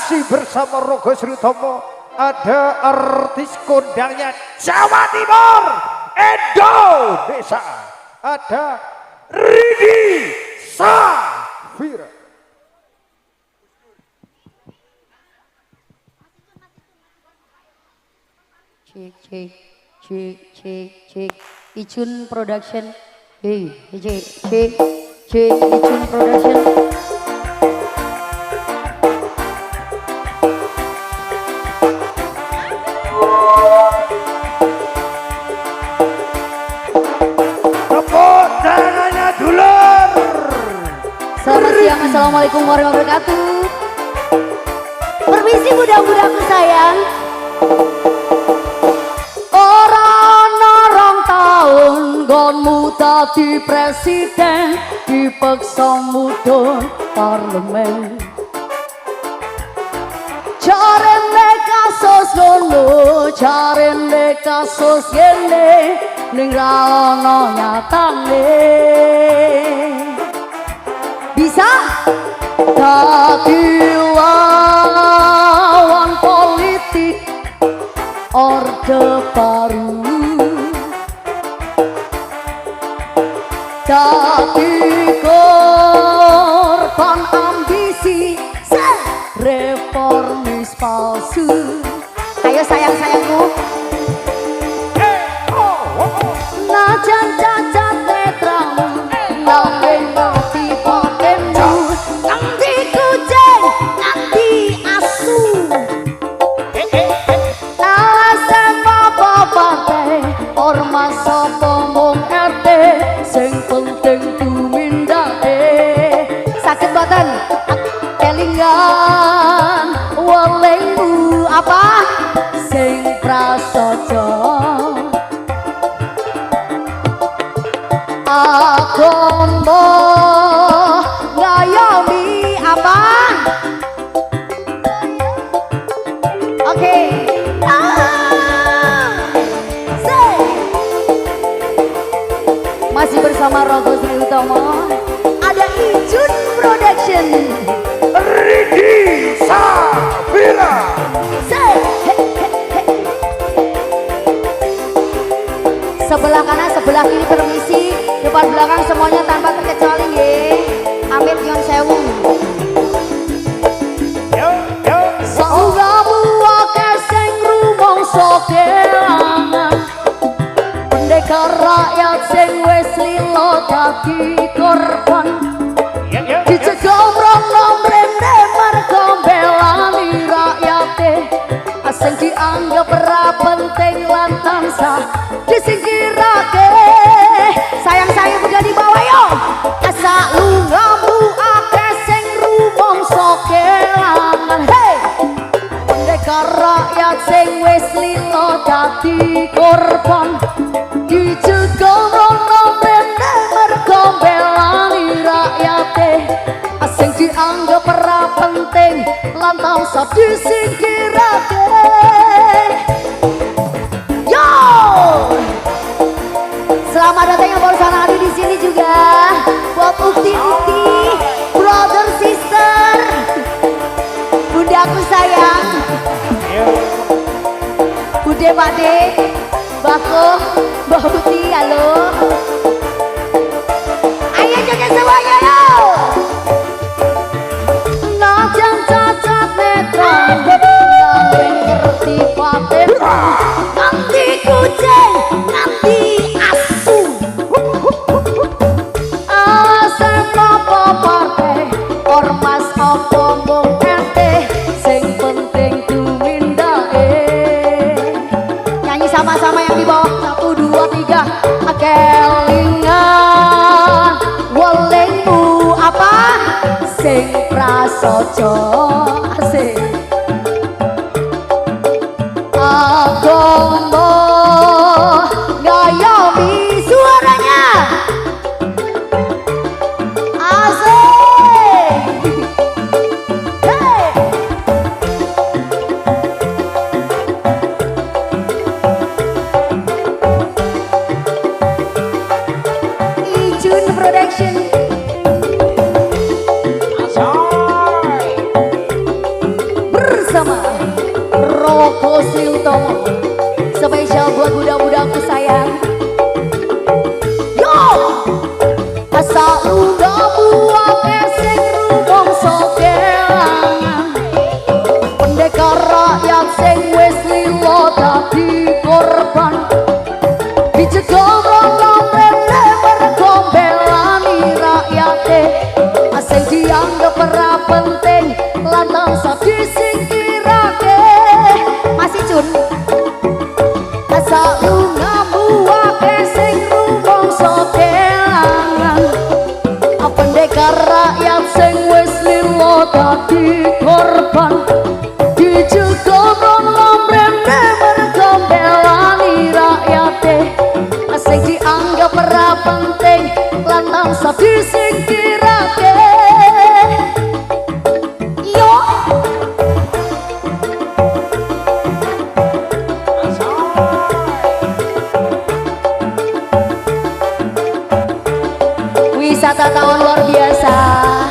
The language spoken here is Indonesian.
masih bersama Rogo Srutomo. Ada artis kondangnya Jawa Timur, Indonesia. Ada Ridi Safira. Cek cek cek cek cek Icun Production. Hey cek cek cek Icun Production. Tepuk tangannya dulur. Selamat siang, assalamualaikum warahmatullahi wabarakatuh. Permisi budak-budakku sayang. Orang tahun gonmu tadi presiden, dipaksa mudhun parlemen. Jarene kasus ngono, jarene kasus ngene, ning ra ono nyatane. Bisa dadi lawan politik orde baru, dadi korban ambisi reformis palsu. Ayo sayang-sayangku, najan cacat netramu, nanging ngerti potenmu, nganti kucing, nganti asu. Alasan apa-apa ormas sapa mung RT, sing penting tumindake. Sakit boten kelingan welingmu apa sing prasaja. Agama ngayomi apa? Oke. Masih bersama Rogo Srutomo. Ada Icun Production. Ridi Safira. Sebelah kanan, sebelah kiri permisi, depan belakang semuanya tanpa terkecuali nggih. Amit nyon sewu. Saungamu akeh sing rumangsa kelangan, pendekar rakyat sing wis lila dadi korban. Dicegal mrono mrene mergo mbelani rakyate, sing dianggap ra penting lan tansah disingkirake. Sayang-sayang udah di bawah yo. Asa lungamu akeh sing rumangsa kelangan. Hey, pendekar rakyat sing wis lila dadi korban. Dijegal rono mrene mergo mbelani rakyate, sing dianggap ra penting lan tansah disingkirake. Yo, selamat datang yang baru sana hadir di sini juga buat ukti-ukti, brother sister, bundaku sayang, bude pade, bako, mbak Uti, halo. Ayo joget semuanya yo. Najan cacat netra, nanging ngerti patenmu, nganti kucing, nganti asu. Alasan apa partai, ormas apa mung RT, sing penting tumindake. Nyanyi sama-sama yang di bawah, 1, 2, 3. Kelingan welingmu apa sing prasaja. Asik. Agama ngayomi suaranya. Asik. Hey. Icun Production. dadi korban dijugo ngomrene mergo belani rakyate sing dianggap ora penting lan tansah disingkirake yo wisata tahun luar biasa.